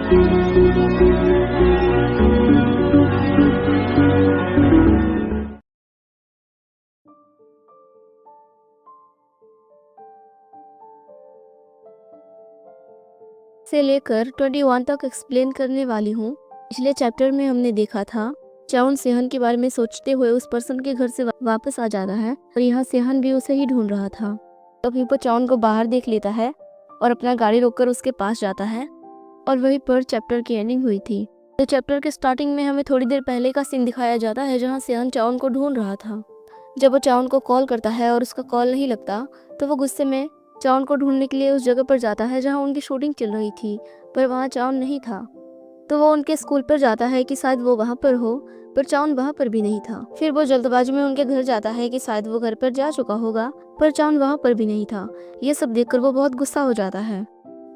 से लेकर 21 तक एक्सप्लेन करने वाली हूँ। पिछले चैप्टर में हमने देखा था चाउन सेहन के बारे में सोचते हुए उस पर्सन के घर से वापस आ जाता है और यहाँ सेहन भी उसे ही ढूंढ रहा था। तभी वो चाउन को बाहर देख लेता है और अपना गाड़ी रोककर उसके पास जाता है और वहीं पर चैप्टर की एंडिंग हुई थी। तो चैप्टर के स्टार्टिंग में हमें थोड़ी देर पहले का सीन दिखाया जाता है जहाँ सेहन चाउन को ढूंढ रहा था। जब वो चाउन को कॉल करता है और उसका कॉल नहीं लगता तो वो गुस्से में चाउन को ढूंढने के लिए उस जगह पर जाता है जहाँ उनकी शूटिंग चल रही थी, पर वहाँ चाउन नहीं था। तो वो उनके स्कूल पर जाता है कि शायद वो वहाँ पर हो, पर चाउन वहाँ पर भी नहीं था। फिर वो जल्दबाजी में उनके घर जाता है कि शायद वो घर पर जा चुका होगा, पर चाउन वहाँ पर भी नहीं था। ये सब देखकर वो बहुत गुस्सा हो जाता है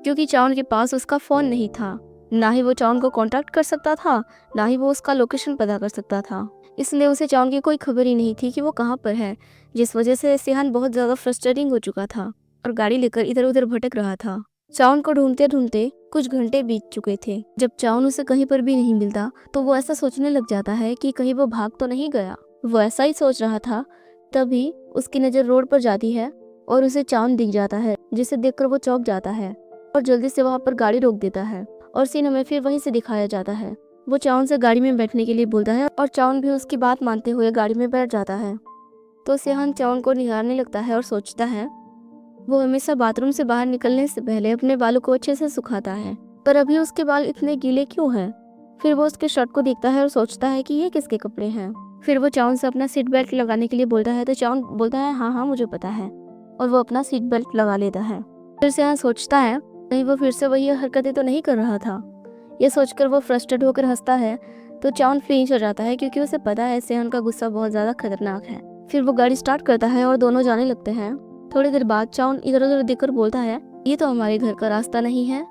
क्योंकि चाउन के पास उसका फ़ोन नहीं था। ना ही वो चाउन को कांटेक्ट कर सकता था, ना ही वो उसका लोकेशन पता कर सकता था। इसलिए उसे चाउन की कोई खबर ही नहीं थी कि वो कहाँ पर है, जिस वजह से सेहान बहुत ज़्यादा फ्रस्ट्रेटिंग हो चुका था और गाड़ी लेकर इधर उधर भटक रहा था। चाउन को ढूंढते ढूंढते कुछ घंटे बीत चुके थे। जब चाउन उसे कहीं पर भी नहीं मिलता तो वो ऐसा सोचने लग जाता है कि कहीं वो भाग तो नहीं गया। वो ऐसा ही सोच रहा था, तभी उसकी नज़र रोड पर जाती है और उसे चाउन दिख जाता है, जिसे देखकर वो चौंक जाता है और जल्दी से वहाँ पर गाड़ी रोक देता है और सीन हमें फिर वहीं से दिखाया जाता है। वो चाउन से गाड़ी में बैठने के लिए बोलता है और चाउन भी उसकी बात मानते हुए गाड़ी में बैठ जाता है। तो सेहान चाउन को निहारने लगता है और सोचता है वो हमेशा बाथरूम से बाहर निकलने से पहले अपने बालों को अच्छे से सुखाता है, पर अभी उसके बाल इतने गीले क्यों हैं? फिर वो उसके शर्ट को देखता है और सोचता है कि ये किसके कपड़े हैं। फिर वो चाउन से अपना सीट बेल्ट लगाने के लिए बोलता है तो चाउन बोलता है हाँ हाँ मुझे पता है, और वो अपना सीट बेल्ट लगा लेता है। फिर सेहान सोचता है कहीं वो फिर से वही हरकतें तो नहीं कर रहा था। ये सोचकर वो फ्रस्ट्रेट होकर हंसता है तो चाउन फ्लिंच हो जाता है क्योंकि उसे पता है सेहान का गुस्सा बहुत ज़्यादा खतरनाक है। फिर वो गाड़ी स्टार्ट करता है और दोनों जाने लगते हैं। थोड़ी देर बाद चाउन इधर उधर देखकर बोलता है ये तो हमारे घर का रास्ता नहीं है,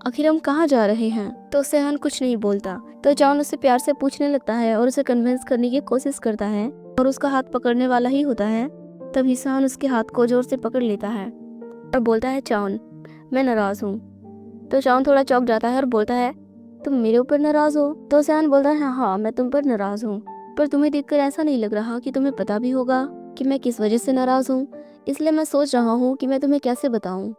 आखिर हम कहाँ जा रहे हैं? तो सेहान कुछ नहीं बोलता। तो चाउन उससे प्यार से पूछने लगता है और उसे कन्विंस करने की कोशिश करता है और उसका हाथ पकड़ने वाला ही होता है। तभी सेहान उसके हाथ को जोर से पकड़ लेता है और बोलता है चाउन मैं नाराज हूँ। तो चाउन थोड़ा चौंक जाता है और बोलता है तुम मेरे ऊपर नाराज हो? तो सेहान बोलता है हाँ मैं तुम पर नाराज हूँ, पर तुम्हें देखकर ऐसा नहीं लग रहा कि तुम्हें पता भी होगा कि मैं किस वजह से नाराज हूँ, इसलिए मैं सोच रहा हूँ कि मैं तुम्हें कैसे बताऊँ।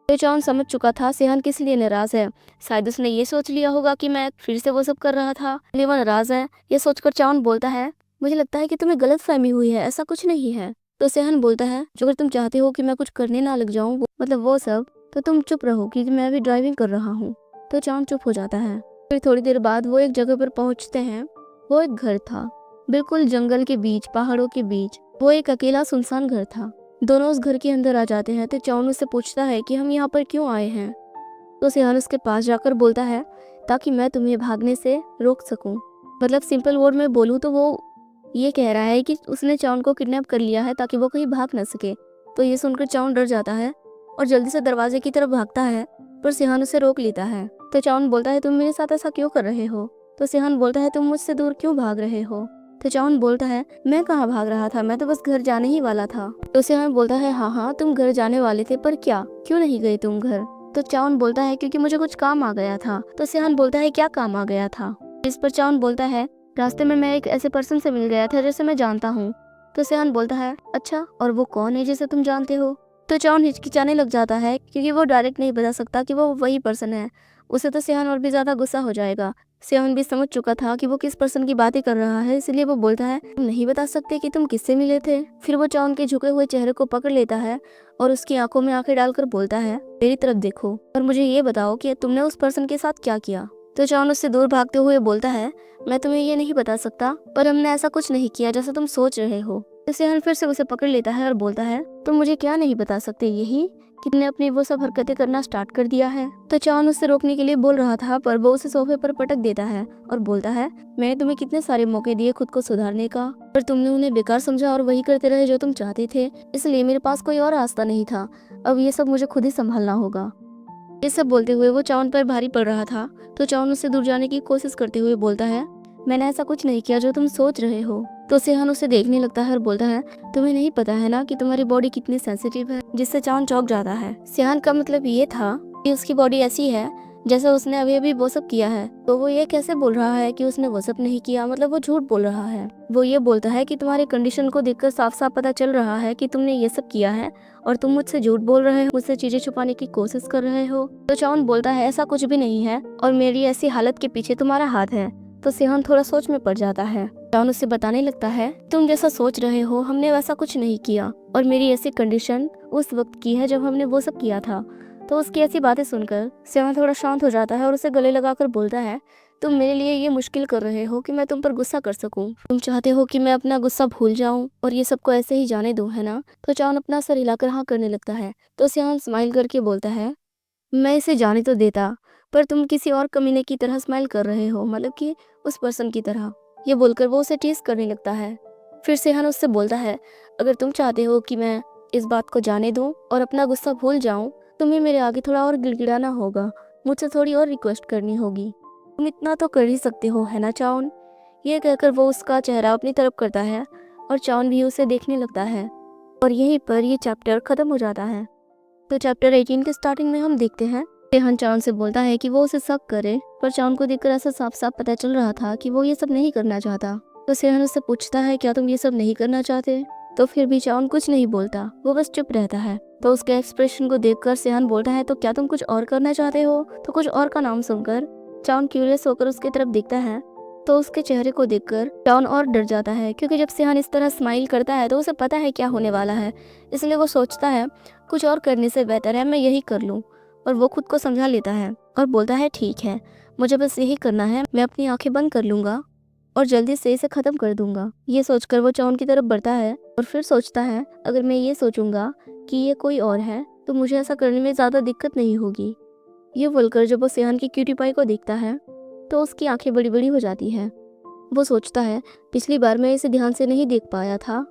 तो चाउन समझ चुका था सेहान किस लिए नाराज है। शायद उसने ये सोच लिया होगा कि मैं फिर से वो सब कर रहा था, इसलिए वो नाराज है। ये सोचकर चाउन बोलता है मुझे लगता है कि तुम्हें गलत फहमी हुई है, ऐसा कुछ नहीं है। तो सेहान बोलता है जो अगर तुम चाहते हो कि मैं कुछ करने ना लग जाऊँ, मतलब वो सब, तो तुम चुप रहो क्योंकि मैं अभी ड्राइविंग कर रहा हूँ। तो चाउन चुप हो जाता है। फिर थोड़ी देर बाद वो एक जगह पर पहुंचते हैं। वो एक घर था, बिल्कुल जंगल के बीच, पहाड़ों के बीच। वो एक अकेला सुनसान घर था। दोनों उस घर के अंदर आ जाते हैं तो चाउन उससे पूछता है कि हम यहाँ पर क्यों आए हैं। तो सेहान उसके पास जाकर बोलता है ताकि मैं तुम्हें भागने से रोक सकूं। मतलब सिंपल वर्ड में बोलूँ तो वो ये कह रहा है कि उसने चाउन को किडनैप कर लिया है ताकि वो कहीं भाग ना सके। तो ये सुनकर चाउन डर जाता है और जल्दी से दरवाजे की तरफ भागता है, पर सेहान उसे रोक लेता है। तो चाउन बोलता है तुम मेरे साथ ऐसा क्यों कर रहे हो? तो सेहान बोलता है तुम मुझसे दूर क्यों भाग रहे हो? तो चाउन बोलता है मैं कहाँ भाग रहा था, मैं तो बस घर जाने ही वाला था। तो सेहान बोलता है हाँ हाँ तुम घर जाने वाले थे, पर क्या, क्यों नहीं गए तुम घर? तो चाउन बोलता है क्योंकि मुझे कुछ काम आ गया था। तो सेहान बोलता है क्या काम आ गया था? इस पर चाउन बोलता है रास्ते में मैं एक ऐसे पर्सन से मिल गया था जिसे मैं जानता हूँ। तो सेहान बोलता है अच्छा, और वो कौन है जिसे तुम जानते हो? तो चाउन हिचकिचाने लग जाता है क्योंकि वो डायरेक्ट नहीं बता सकता कि वो वही पर्सन है। उसे तो सेहान और भी ज्यादा गुस्सा हो जाएगा। सेहान भी समझ चुका था कि वो किस पर्सन की बातें कर रहा है, इसलिए वो बोलता है तुम नहीं बता सकते कि तुम किससे मिले थे? फिर वो चाउन के झुके हुए चेहरे को पकड़ लेता है और उसकी आंखों में आंखें डालकर बोलता है मेरी तरफ देखो और मुझे ये बताओ कि तुमने उस पर्सन के साथ क्या किया? तो चाउन उससे दूर भागते हुए बोलता है मैं तुम्हें ये नहीं बता सकता, पर हमने ऐसा कुछ नहीं किया जैसा तुम सोच रहे हो। तो सेहान फिर से उसे पकड़ लेता है और बोलता है तुम मुझे क्या नहीं बता सकते, यही कि तुमने अपनी वो सब हरकतें करना स्टार्ट कर दिया है। तो चाउन उससे रोकने के लिए बोल रहा था, पर वो उसे सोफे पर पटक देता है और बोलता है मैंने तुम्हें कितने सारे मौके दिए खुद को सुधारने का, पर तुमने उन्हें बेकार समझा और वही करते रहे जो तुम चाहते थे, इसलिए मेरे पास कोई और रास्ता नहीं था। अब ये सब मुझे खुद ही संभालना होगा। ये सब बोलते हुए वो चाउन पर भारी पड़ रहा था। तो चाउन उससे दूर जाने की कोशिश करते हुए बोलता है मैंने ऐसा कुछ नहीं किया जो तुम सोच रहे हो। तो सेहान उसे देखने लगता है और बोलता है तुम्हें नहीं पता है ना कि तुम्हारी बॉडी कितनी सेंसिटिव है, जिससे चाउन चौंक जाता है। सेहान का मतलब ये था कि उसकी बॉडी ऐसी है जैसे उसने अभी अभी वो सब किया है। तो वो ये कैसे बोल रहा है कि उसने वो सब नहीं किया, मतलब वो झूठ बोल रहा है। वो ये बोलता है कि तुम्हारे कंडीशन को देखकर साफ साफ पता चल रहा है कि तुमने ये सब किया है और तुम मुझसे झूठ बोल रहे हो, मुझसे चीजें छुपाने की कोशिश कर रहे हो। तो चाउन बोलता है ऐसा कुछ भी नहीं है और मेरी ऐसी हालत के पीछे तुम्हारा हाथ है। तो सेहन थोड़ा सोच में पड़ जाता है। चाउन उससे बताने लगता है तुम जैसा सोच रहे हो हमने वैसा कुछ नहीं किया और मेरी ऐसी कंडीशन उस वक्त की है जब हमने वो सब किया था। तो उसकी ऐसी बातें सुनकर सेहन थोड़ा शांत हो जाता है और उसे गले लगाकर बोलता है तुम मेरे लिए ये मुश्किल कर रहे हो कि मैं तुम पर गुस्सा कर सकूं। तुम चाहते हो कि मैं अपना गुस्सा भूल जाऊं और ये सबको ऐसे ही जाने दूं, है ना। तो चाउन अपना सर हिलाकर हाँ करने लगता है। तो सेहन स्माइल करके बोलता है मैं इसे जाने तो देता, पर तुम किसी और कमीने की तरह स्माइल कर रहे हो, मतलब कि उस पर्सन की तरह। ये बोलकर वो उसे टीज करने लगता है। फिर सेहन उससे बोलता है अगर तुम चाहते हो कि मैं इस बात को जाने दूं और अपना गुस्सा भूल जाऊं, तुम्हें मेरे आगे थोड़ा और गिड़गिड़ाना होगा, मुझसे थोड़ी और रिक्वेस्ट करनी होगी। तुम इतना तो कर ही सकते हो, है ना चाउन। ये कहकर वो उसका चेहरा अपनी तरफ करता है और चाउन भी उसे देखने लगता है। और यहीं पर ये चैप्टर खत्म हो जाता है। तो चैप्टर 18 के स्टार्टिंग में हम देखते हैं सेहन चाउन से बोलता है कि वो उसे शक करे, पर चाउन को देखकर ऐसा साफ साफ पता चल रहा था कि वो ये सब नहीं करना चाहता। तो सेहन उससे पूछता है क्या तुम ये सब नहीं करना चाहते। तो फिर भी चाउन कुछ नहीं बोलता, वो बस चुप रहता है। तो उसके एक्सप्रेशन को देखकर सेहन बोलता है तो क्या तुम कुछ और करना चाहते हो। तो कुछ और का नाम सुनकर चाउन क्यूरियस होकर उसकी तरफ देखता है। तो उसके चेहरे को देखकर चाउन और डर जाता है, क्योंकि जब सेहन इस तरह स्माइल करता है तो उसे पता है क्या होने वाला है। इसलिए वो सोचता है कुछ और करने से बेहतर है मैं यही कर लूं। और वो खुद को समझा लेता है और बोलता है ठीक है, मुझे बस यही करना है, मैं अपनी आंखें बंद कर लूंगा और जल्दी से इसे खत्म कर दूंगा। ये सोचकर वो चाउन की तरफ बढ़ता है और फिर सोचता है अगर मैं ये सोचूंगा कि ये कोई और है तो मुझे ऐसा करने में ज्यादा दिक्कत नहीं होगी। ये बोलकर जब वो सेहन की क्यूटी पाई को देखता है तो उसकी आंखें बड़ी बड़ी हो जाती हैं। वो सोचता है पिछली बार मैं इसे ध्यान से नहीं देख पाया था,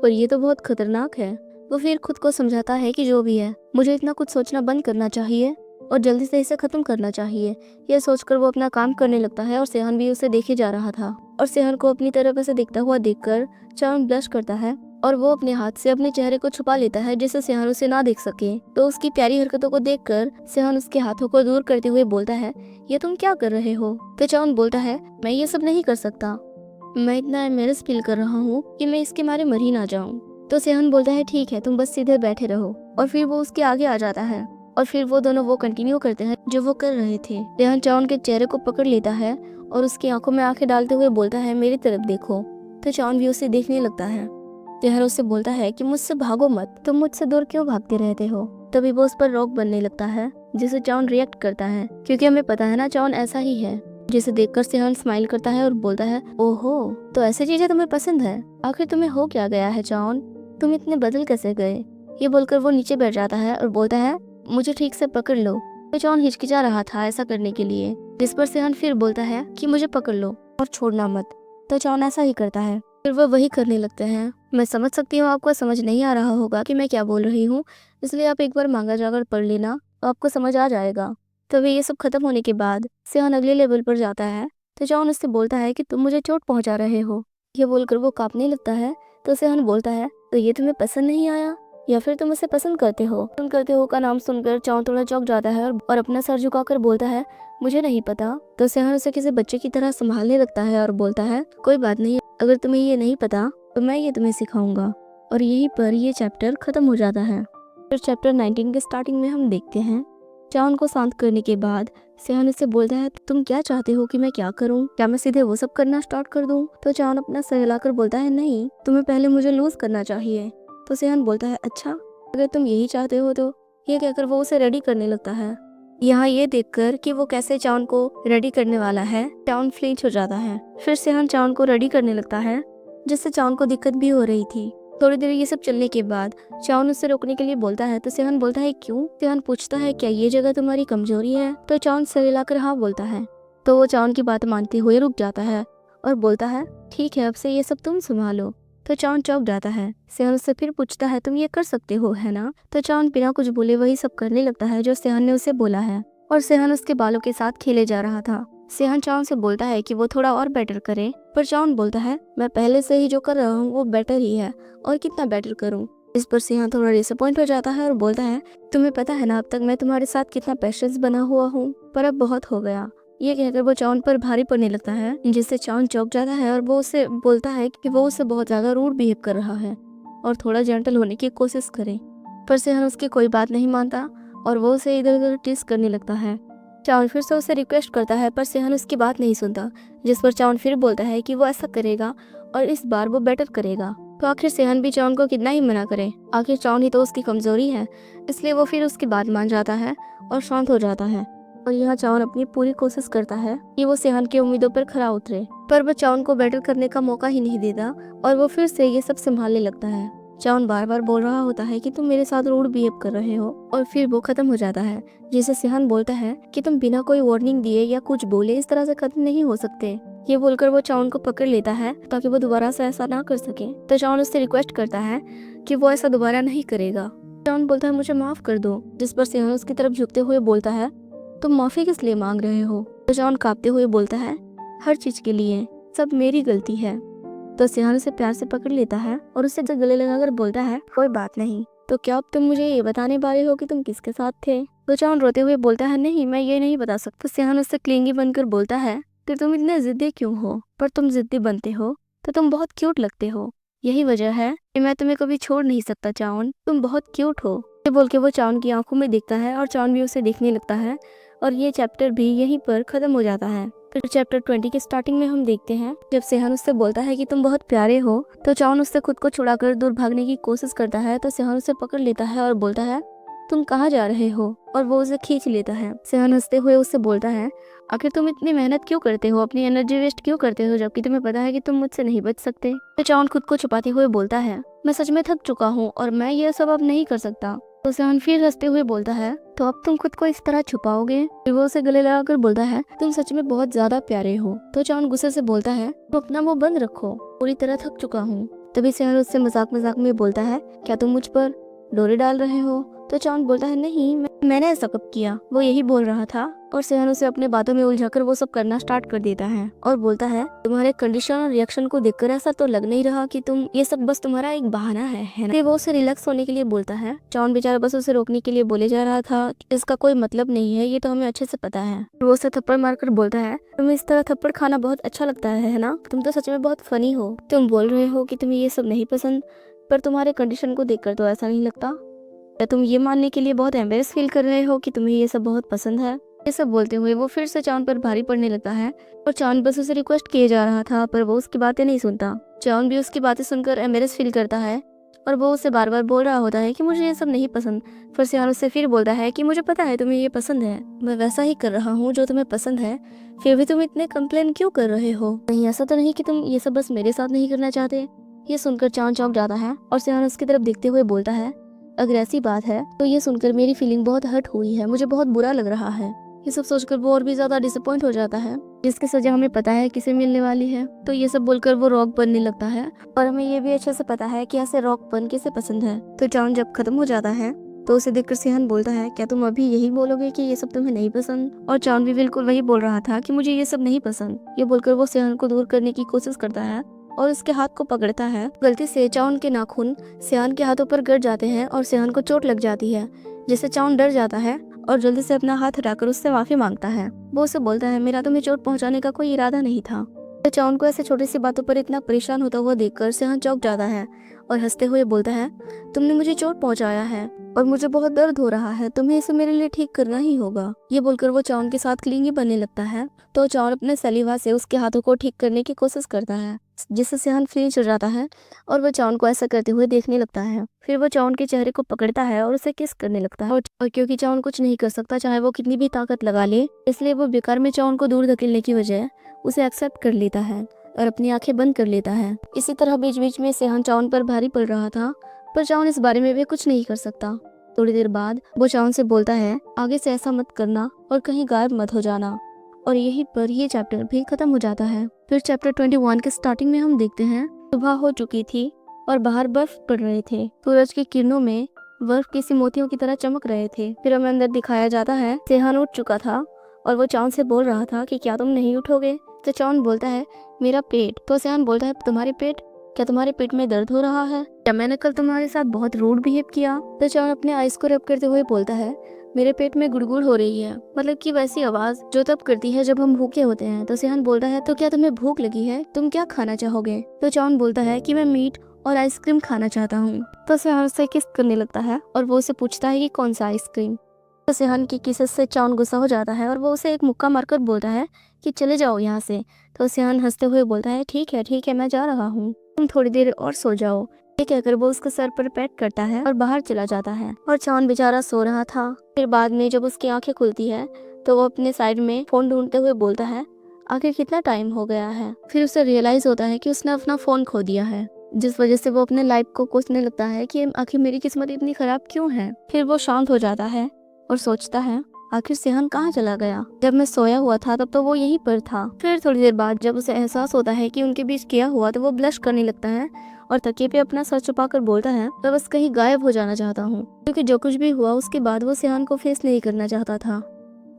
पर ये तो बहुत खतरनाक है। वो फिर खुद को समझाता है कि जो भी है मुझे इतना कुछ सोचना बंद करना चाहिए और जल्दी से इसे खत्म करना चाहिए। यह सोचकर वो अपना काम करने लगता है और सेहन भी उसे देखे जा रहा था। और सेहन को अपनी तरफ से देखता हुआ देखकर चाउन ब्लश करता है और वो अपने हाथ से अपने चेहरे को छुपा लेता है जिससे सेहन उसे ना देख सके। तो उसकी प्यारी हरकतों को देखकर सेहन उसके हाथों को दूर करते हुए बोलता है ये तुम क्या कर रहे हो। तो चाउन बोलता है मैं ये सब नहीं कर सकता, मैं इतना एम्बैरेस फील कर रहा हूँ कि मैं इसके मारे मर ही ना जाऊं। तो सेहन बोलता है ठीक है तुम बस सीधे बैठे रहो। और फिर वो उसके आगे आ जाता है और फिर वो दोनों वो कंटिन्यू करते हैं जो वो कर रहे थे। सेहन चाउन के चेहरे को पकड़ लेता है और उसकी आंखों में आंखें डालते हुए बोलता है मेरी तरफ देखो। तो चाउन भी उसे देखने लगता है। सेहन उससे बोलता है कि मुझसे भागो मत, तुम मुझसे दूर क्यों भागते रहते हो। तभी वो उस पर रॉक बनने लगता है जिसे चाउन रिएक्ट करता है, क्योंकि हमें पता है ना चाउन ऐसा ही है। जिसे देखकर सेहन स्माइल करता है और बोलता है ओहो, तो ऐसी चीजें तुम्हें पसंद है। आखिर तुम्हें हो क्या गया है चाउन, तुम इतने बदल कैसे गए। ये बोलकर वो नीचे बैठ जाता है और बोलता है मुझे ठीक से पकड़ लो। तो चाउन हिचकिचा रहा था ऐसा करने के लिए, जिस पर सेहन फिर बोलता है कि मुझे पकड़ लो और छोड़ना मत। तो चाउन ऐसा ही करता है, फिर वो वही करने लगते हैं। मैं समझ सकती हूँ आपको समझ नहीं आ रहा होगा कि मैं क्या बोल रही हूँ, इसलिए आप एक बार मांगा जाकर पढ़ लेना तो आपको समझ आ जाएगा। तभी ये सब खत्म होने के बाद सेहन अगले लेवल पर जाता है। तो चाउन उससे बोलता है कि तुम मुझे चोट पहुंचा रहे हो। ये बोलकर वो कांपने लगता है। तो सेहन बोलता है तो ये तुम्हें पसंद नहीं आया या फिर तुम उसे पसंद करते हो। पसंद करते हो का नाम सुनकर चाउन थोड़ा चौंक जाता है और अपना सर झुकाकर बोलता है मुझे नहीं पता। तो सेहन उसे किसी बच्चे की तरह संभालने लगता है और बोलता है कोई बात नहीं, अगर तुम्हें ये नहीं पता तो मैं ये तुम्हें सिखाऊंगा। और यहीं पर ये चैप्टर खत्म हो जाता है। फिर चैप्टर 19 के स्टार्टिंग में हम देखते हैं चाउन को शांत करने के बाद सेहन उससे बोलता है तुम क्या चाहते हो कि मैं क्या करूं, क्या मैं सीधे वो सब करना स्टार्ट कर दूं। तो चाउन अपना सर हिलाकर बोलता है नहीं, तुम्हें पहले मुझे लूज करना चाहिए। तो सेहन बोलता है अच्छा, अगर तुम यही चाहते हो तो। ये कहकर वो उसे रेडी करने लगता है। यहाँ ये देखकर कि वो कैसे चाउन को रेडी करने वाला है, चाउन फ्लिंच हो जाता है। फिर सेहन चाउन को रेडी करने लगता है, जिससे चाउन को दिक्कत भी हो रही थी। थोड़ी देर ये सब चलने के बाद चाउन उससे रोकने के लिए बोलता है। तो सेहन बोलता है क्यों। सेहन पूछता है क्या ये जगह तुम्हारी कमजोरी है। तो चाउन सर हिलाकर हाँ बोलता है। तो वो चाउन की बात मानते हुए रुक जाता है और बोलता है ठीक है, अब से ये सब तुम संभालो। तो चाउन चौंक जाता है। सेहन उससे फिर पूछता है तुम ये कर सकते हो, है ना। तो चाउन बिना कुछ बोले वही सब करने लगता है जो सेहन ने उसे बोला है। और सेहन उसके बालों के साथ खेले जा रहा था। सेहन चाउन से बोलता है कि वो थोड़ा और बेटर करे, पर चाउन बोलता है मैं पहले से ही जो कर रहा हूँ वो बेटर ही है और कितना बेटर करूँ। इस पर सेहान थोड़ा डिसअपॉइंट हो जाता है और बोलता है, तुम्हें पता है ना अब तक मैं तुम्हारे साथ कितना पेशेंस बना हुआ हूँ, पर अब बहुत हो गया। ये कहकर वो चाउन पर भारी पड़ने लगता है, जिससे चाउन चौंक जाता है और वो उसे बोलता है कि वो उसे बहुत ज्यादा रूड बिहेव कर रहा है और थोड़ा जेंटल होने की कोशिश करे। पर सेहान उसकी कोई बात नहीं मानता और वो उसे इधर उधर टीज करने लगता है। चाउन फिर से उसे रिक्वेस्ट करता है पर सेहान उसकी बात नहीं सुनता, जिस पर चाउन फिर बोलता है कि वो ऐसा करेगा और इस बार वो बेटर करेगा। तो आखिर सेहान भी चाउन को कितना ही मना करे, आखिर चाउन ही तो उसकी कमजोरी है, इसलिए वो फिर उसकी बात मान जाता है और शांत हो जाता है। और यहाँ चाउन अपनी पूरी कोशिश करता है कि वो सेहान की उम्मीदों पर खरा उतरे, पर वो चाउन को बेटर करने का मौका ही नहीं देता और वो फिर से ये सब संभालने लगता है। चाउन बार बार बोल रहा होता है कि तुम मेरे साथ रूड बिहेव कर रहे हो और फिर वो खत्म हो जाता है, जिसे सेहान बोलता है कि तुम बिना कोई वार्निंग दिए या कुछ बोले इस तरह से खत्म नहीं हो सकते। ये बोलकर वो चाउन को पकड़ लेता है ताकि वो दोबारा से ऐसा ना कर सके। तो चाउन उससे रिक्वेस्ट करता है कि वो ऐसा दोबारा नहीं करेगा। चाउन बोलता है मुझे माफ कर दो, जिस पर सेहान उसकी तरफ झुकते हुए बोलता है, तुम माफी किस लिए मांग रहे हो? तो चाउन कांपते हुए बोलता है, हर चीज के लिए, सब मेरी गलती है। तो सेहान उसे प्यार से पकड़ लेता है और उससे गले लगाकर बोलता है, कोई बात नहीं, तो क्या अब तुम मुझे ये बताने वाले हो कि तुम किसके साथ थे? तो चाउन रोते हुए बोलता है, नहीं मैं ये नहीं बता सकता। तो सेहान उससे क्लिंगी बनकर बोलता है कि तुम इतने जिद्दी क्यों हो? पर तुम जिद्दी बनते हो तो तुम बहुत क्यूट लगते हो, यही वजह है कि मैं तुम्हें कभी छोड़ नहीं सकता चाउन, तुम बहुत क्यूट हो। ये बोल के वो चाउन की आंखों में देखता है और चाउन भी उसे देखने लगता है और ये चैप्टर भी यहीं पर खत्म हो जाता है। फिर चैप्टर 20 के स्टार्टिंग में हम देखते हैं जब सेहान उससे बोलता है कि तुम बहुत प्यारे हो, तो चाउन उससे खुद को छुड़ाकर दूर भागने की कोशिश करता है। तो सेहान उसे पकड़ लेता है और बोलता है, तुम कहाँ जा रहे हो? और वो उसे खींच लेता है। सेहान हंसते हुए उससे बोलता है, आखिर तुम इतनी मेहनत क्यों करते हो, अपनी एनर्जी वेस्ट क्यों करते हो, जबकि तुम्हें पता है कि तुम मुझसे नहीं बच सकते? तो चाउन खुद को छुपाते हुए बोलता है, मैं सच में थक चुका हूँ और मैं ये सब अब नहीं कर सकता। तो सेहान फिर हंसते हुए बोलता है, तो अब तुम खुद को इस तरह छुपाओगे? फिर वो उसे गले लगाकर बोलता है, तुम सच में बहुत ज्यादा प्यारे हो। तो चाउन गुस्से से बोलता है, तुम अपना मुंह बंद रखो, पूरी तरह थक चुका हूँ। तभी सेहान उससे मजाक मजाक में बोलता है, क्या तुम मुझ पर डोरे डाल रहे हो? तो चाउन बोलता है, नहीं मैंने ऐसा कब किया? वो यही बोल रहा था और सेहान उसे अपने बातों में उलझाकर वो सब करना स्टार्ट कर देता है और बोलता है, तुम्हारे कंडीशन और रिएक्शन को देखकर ऐसा तो लग नहीं रहा कि तुम ये सब बस तुम्हारा एक बहाना है ना? वो उसे रिलैक्स होने के लिए बोलता है। चाउन बेचारा बस उसे रोकने के लिए बोले जा रहा था, इसका कोई मतलब नहीं है, ये तो हमें अच्छे से पता है। वो उसे थप्पड़ मारकर बोलता है, तुम्हें इस तरह थप्पड़ खाना बहुत अच्छा लगता है ना? तुम तो सच में बहुत फनी हो। तुम बोल रहे हो कि तुम्हें ये सब नहीं पसंद, पर तुम्हारे कंडीशन को देखकर तो ऐसा नहीं लगता। क्या तुम ये मानने के लिए बहुत एम्बेरस फील कर रहे हो कि तुम्हें ये सब बहुत पसंद है? ये सब बोलते हुए वो फिर से चाउन पर भारी पड़ने लगता है और चाउन बस उसे रिक्वेस्ट किए जा रहा था, पर वो उसकी बातें नहीं सुनता। चाउन भी उसकी बातें सुनकर एम्बेरस फील करता है और वो उसे बार बार बोल रहा होता है कि मुझे ये सब नहीं पसंद। फिर सेहान उससे फिर बोलता है कि मुझे पता है तुम्हें ये पसंद है, मैं वैसा ही कर रहा हूँ जो तुम्हें पसंद है, फिर भी तुम इतने कंप्लेन क्यों कर रहे हो? कहीं ऐसा तो नहीं कि तुम ये सब बस मेरे साथ नहीं करना चाहते? ये सुनकर चाउन चौंक जाता है और सेहान उसकी तरफ देखते हुए बोलता है, अगर ऐसी बात है तो ये सुनकर मेरी फीलिंग बहुत हर्ट हुई है, मुझे बहुत बुरा लग रहा है। ये सब सोचकर वो और भी ज्यादा डिसअपॉइंट हो जाता है, जिसकी सजा हमें पता है किसे मिलने वाली है। तो ये सब बोलकर वो रॉक बनने लगता है और हमें ये भी अच्छे से पता है कि ऐसे रॉक बन किसे पसंद है। तो चाउन जब खत्म हो जाता है तो उसे देखकर सेहान बोलता है, क्या तुम अभी यही बोलोगे कि ये सब तुम्हें नहीं पसंद? और चाउन भी बिल्कुल वही बोल रहा था कि मुझे ये सब नहीं पसंद। ये बोलकर वो सेहान को दूर करने की कोशिश करता है और उसके हाथ को पकड़ता है। गलती से चाउन के नाखून सेहान के हाथों पर गड़ जाते हैं और सेहान को चोट लग जाती है, जिससे चाउन डर जाता है और जल्दी से अपना हाथ हटाकर उससे माफी मांगता है। वो उसे बोलता है, मेरा तुम्हें चोट पहुंचाने का कोई इरादा नहीं था। चाउन को ऐसे छोटी सी बातों पर इतना परेशान होता हुआ देखकर सेहान चौंक जाता है और हंसते हुए बोलता है, तुमने मुझे चोट पहुंचाया है और मुझे बहुत दर्द हो रहा है, तुम्हें इसे मेरे लिए ठीक करना ही होगा। ये बोलकर वो चाउन के साथ क्लिंगी बनने लगता है। तो चाउन अपने सलीवा से उसके हाथों को ठीक करने की कोशिश करता है, जिससे सेहान फ्रीज हो जाता है और वो चाउन को ऐसा करते हुए देखने लगता है। फिर वो चाउन के चेहरे को पकड़ता है और उसे किस करने लगता है और क्योंकि चाउन कुछ नहीं कर सकता चाहे वो कितनी भी ताकत लगा ले, इसलिए वो बेकार में चाउन को दूर धकेलने की बजाय उसे एक्सेप्ट कर लेता है और अपनी आंखें बंद कर लेता है। इसी तरह बीच बीच में सेहान चाउन पर भारी पड़ रहा था, पर चाउन इस बारे में भी कुछ नहीं कर सकता। थोड़ी देर बाद वो चाउन से बोलता है, आगे से ऐसा मत करना और कहीं गायब मत हो जाना। और यहीं पर ये चैप्टर भी खत्म हो जाता है। फिर चैप्टर 21 के स्टार्टिंग में हम देखते हैं सुबह हो चुकी थी और बाहर बर्फ पड़ रहे थे। सूरज की किरणों में बर्फ किसी मोतियों की तरह चमक रहे थे। फिर हमें अंदर दिखाया जाता है सेहान उठ चुका था और वो चाउन से बोल रहा था कि क्या तुम नहीं उठोगे? तो चाउन बोलता है, मेरा पेट। तो सेहान बोलता है, तुम्हारे पेट? क्या तुम्हारे पेट में दर्द हो रहा है? क्या मैंने कल तुम्हारे साथ बहुत रूड बिहेव किया? तो चाउन अपने आइस को रब करते हुए बोलता है, मेरे पेट में गुड़गुड़ हो रही है, मतलब कि वैसी आवाज जो तब करती है जब हम भूखे होते हैं। तो सेहन बोलता है, तो क्या तुम्हें भूख लगी है? तुम क्या खाना चाहोगे? तो चाउन बोलता है कि मैं मीट और आइसक्रीम खाना चाहता हूँ। तो सेहन उससे किस करने लगता है और वो उसे पूछता है कि कौन सा आइसक्रीम। तो सेहन की किस से चाउन गुस्सा हो जाता है और वो उसे एक मुक्का मारकर बोलता है कि चले जाओ यहाँ से। तो सेहन हंसते हुए बोलता है, ठीक है मैं जा रहा हूँ, तुम थोड़ी देर और सो जाओ। ये कहकर वो उसके सर पर पैट करता है और बाहर चला जाता है। और चाउन बेचारा सो रहा था। फिर बाद में जब उसकी आंखें खुलती है तो वो अपने साइड में फोन ढूंढते हुए बोलता है, आखिर कितना टाइम हो गया है। फिर उसे रियलाइज होता है कि उसने अपना फोन खो दिया है, जिस वजह से वो अपने लाइफ को कोसने लगता है कि आखिर मेरी किस्मत इतनी खराब क्यों है। फिर वो शांत हो जाता है और सोचता है, आखिर सेहन कहाँ चला गया? जब मैं सोया हुआ था तब तो वो यहीं पर था। फिर थोड़ी देर बाद जब उसे एहसास होता है कि उनके बीच क्या हुआ तो वो ब्लश करने लगता है और तकिए पे अपना सर छुपाकर बोलता है, मैं बस कहीं गायब हो जाना चाहता हूँ, क्योंकि जो कुछ भी हुआ उसके बाद वो सेहन को फेस नहीं करना चाहता था।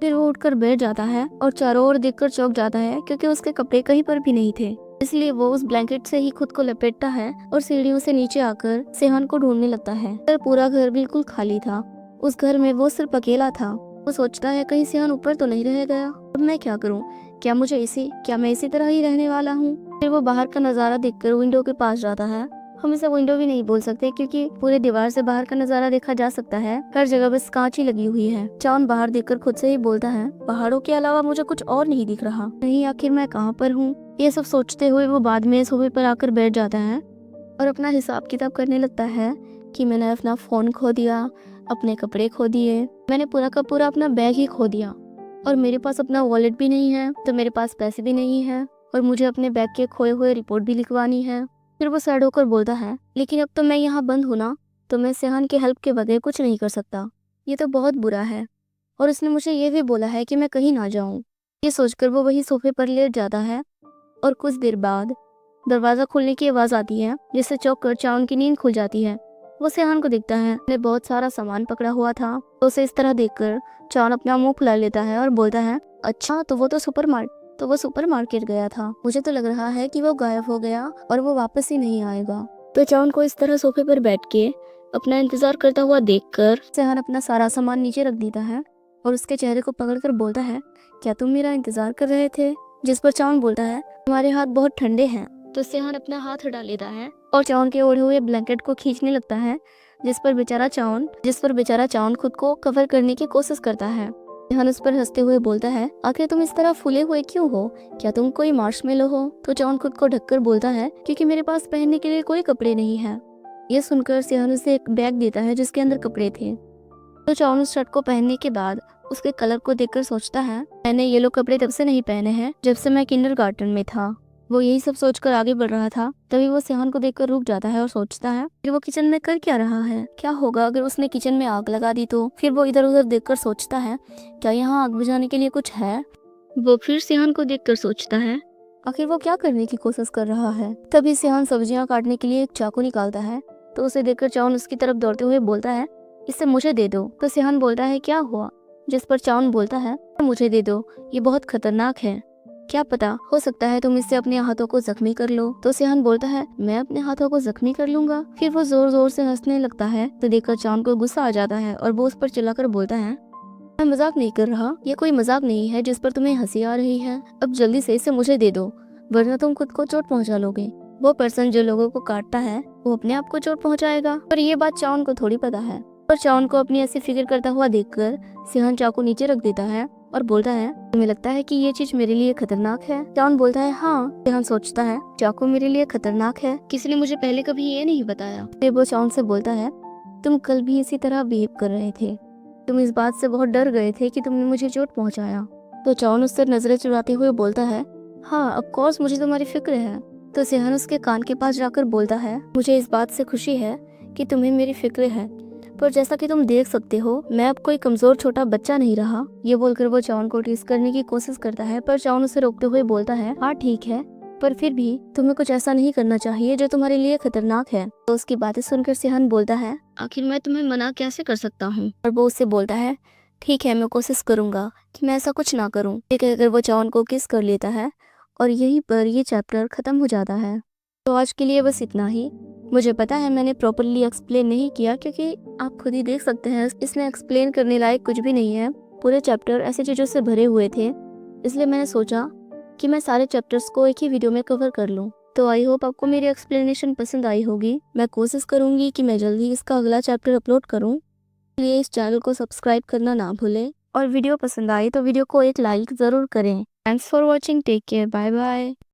फिर वो उठकर बैठ जाता है और चारों ओर देखकर चौंक जाता है, क्योंकि उसके कपड़े कहीं पर भी नहीं थे। इसलिए वो उस ब्लैंकेट से ही खुद को लपेटता है और सीढ़ियों से नीचे आकर सेहन को ढूंढने लगता है। पर पूरा घर बिल्कुल खाली था। उस घर में वो सिर्फ अकेला था। वो सोचता है, कहीं सेहन ऊपर तो नहीं रह गया। अब मैं क्या करूं? क्या मैं इसी तरह ही रहने वाला हूँ? फिर वो बाहर का नजारा देखकर विंडो के पास जाता है। हम इसे विंडो भी नहीं बोल सकते, क्योंकि पूरे दीवार से बाहर का नजारा देखा जा सकता है। हर जगह बस कांच ही लगी हुई है। चाउन बाहर देखकर खुद से ही बोलता है, पहाड़ों के अलावा मुझे कुछ और नहीं दिख रहा। नहीं, आखिर मैं कहाँ पर हूँ? ये सब सोचते हुए वो बाद में सोफे पर आकर बैठ जाता है और अपना हिसाब किताब करने लगता है कि मैंने अपना फोन खो दिया, अपने कपड़े खो दिए, मैंने पूरा का पूरा अपना बैग ही खो दिया, और मेरे पास अपना वॉलेट भी नहीं है, तो मेरे पास पैसे भी नहीं है, और मुझे अपने बैग के खोए हुए रिपोर्ट भी लिखवानी है। फिर वो सैड होकर बोलता है, लेकिन अब तो मैं यहाँ बंद हूँ ना, तो मैं सेहान के हेल्प के बगैर कुछ नहीं कर सकता। ये तो बहुत बुरा है, और उसने मुझे ये भी बोला है कि मैं कहीं ना जाऊँ। ये सोचकर वो वही सोफे पर लेट जाता है, और कुछ देर बाद दरवाजा खुलने की आवाज आती है, जिससे चौंक कर चाउन की नींद खुल जाती है। वो सेहान को दिखता है, उसने बहुत सारा सामान पकड़ा हुआ था। तो उसे इस तरह देखकर चाउन अपना मुंह फुला लेता है और बोलता है, अच्छा तो वो सुपर मार्केट गया था। मुझे तो लग रहा है कि वो गायब हो गया और वो वापस ही नहीं आएगा। तो चाउन को इस तरह सोफे पर बैठ के अपना इंतजार करता हुआ देखकर सेहान अपना सारा सामान नीचे रख देता है और उसके चेहरे को पकड़कर बोलता है, क्या तुम मेरा इंतजार कर रहे थे? जिस पर चाउन बोलता है, तुम्हारे हाथ बहुत ठंडे हैं। तो सेहान अपना हाथ हटा लेता है और चाउन के ओढ़े हुए ब्लैंकेट को खींचने लगता है, जिस पर बेचारा चाउन खुद को कवर करने की कोशिश करता है। सेहान उस पर हंसते हुए बोलता है, आखिर तुम इस तरह फूले हुए क्यों हो? क्या तुम कोई मार्शमेलो हो? तो चाउन खुद को ढककर बोलता है, क्योंकि मेरे पास पहनने के लिए कोई कपड़े नहीं है। ये सुनकर सेहान उसे एक बैग देता है जिसके अंदर कपड़े थे। तो चाउन उस शर्ट को पहनने के बाद उसके कलर को देखकर सोचता है, मैंने येलो कपड़े तब से नहीं पहने हैं जब से मैं किंडरगार्टन में था। वो यही सब सोचकर आगे बढ़ रहा था, तभी वो सेहान को देखकर रुक जाता है और सोचता है, फिर वो किचन में कर क्या रहा है? क्या होगा अगर उसने किचन में आग लगा दी तो? फिर वो इधर उधर देखकर सोचता है, क्या यहाँ आग बुझाने के लिए कुछ है? वो फिर सेहान को देखकर सोचता है, आखिर वो क्या करने की कोशिश कर रहा है। तभी सेहान सब्जियां काटने के लिए एक चाकू निकालता है, तो उसे देखकर चाउन उसकी तरफ दौड़ते हुए बोलता है, इसे मुझे दे दो। तो सेहान बोलता है, क्या हुआ? जिस पर चाउन बोलता है, मुझे दे दो, ये बहुत खतरनाक है, क्या पता हो सकता है तुम इससे अपने हाथों को जख्मी कर लो। तो सेहान बोलता है, मैं अपने हाथों को जख्मी कर लूंगा? फिर वो जोर जोर से हंसने लगता है, तो देखकर चाउन को गुस्सा आ जाता है और वो उस पर चिल्लाकर बोलता है, मैं मजाक नहीं कर रहा, ये कोई मजाक नहीं है जिस पर तुम्हें हंसी आ रही है। अब जल्दी से इसे मुझे दे दो, वरना तुम खुद को चोट पहुंचा लोगे। वो पर्सन जो लोगों को काटता है वो अपने आप को चोट पहुंचाएगा, पर ये बात चाउन को थोड़ी पता है। पर चाउन को अपनी ऐसी फिक्र करता हुआ देखकर सेहान चाकू नीचे रख देता है और बोलता है, तुम्हें लगता है कि ये चीज मेरे लिए खतरनाक है? चाउन बोलता है, हाँ। सेहान सोचता है, चाकू मेरे लिए खतरनाक है? किसी ने मुझे पहले कभी ये नहीं बताया। फिर वो चाउन से बोलता है, तुम कल भी इसी तरह बिहेव कर रहे थे, तुम इस बात से बहुत डर गए थे कि तुमने मुझे चोट पहुंचाया। तो चाउन उससे नजरें चुराते हुए बोलता है, हाँ ऑफ कोर्स मुझे तुम्हारी फिक्र है। तो सेहान उसके कान के पास जाकर बोलता है, मुझे इस बात से खुशी है कि तुम्हें मेरी फिक्र है, पर जैसा कि तुम देख सकते हो मैं अब कोई कमजोर छोटा बच्चा नहीं रहा। ये बोलकर वो चाउन को टीस करने की कोशिश करता है, पर चाउन उसे रोकते हुए बोलता है, हाँ ठीक है, पर फिर भी तुम्हें कुछ ऐसा नहीं करना चाहिए जो तुम्हारे लिए खतरनाक है। तो उसकी बातें सुनकर सेहान बोलता है, आखिर मैं तुम्हें मना कैसे कर सकता हूँ? और वो उससे बोलता है, ठीक है मैं कोशिश करूंगा कि मैं ऐसा कुछ ना करूँ। ये कहकर वो चाउन को किस कर लेता है और यहीं पर ये चैप्टर खत्म हो जाता है। तो आज के लिए बस इतना ही। मुझे पता है मैंने प्रॉपरली एक्सप्लेन नहीं किया, क्योंकि आप खुद ही देख सकते हैं इसमें एक्सप्लेन करने लायक कुछ भी नहीं है। पूरे चैप्टर ऐसी चीज़ों से भरे हुए थे, इसलिए मैंने सोचा कि मैं सारे चैप्टर्स को एक ही वीडियो में कवर कर लूँ। तो आई होप आपको मेरी एक्सप्लेनेशन पसंद आई होगी। मैं कोशिश करूँगी कि मैं जल्दी इसका अगला चैप्टर अपलोड करूँ, इसलिए इस चैनल को सब्सक्राइब करना ना भूलें। और वीडियो पसंद आई तो वीडियो को एक लाइक ज़रूर करें। Thanks for watching, take care, bye bye.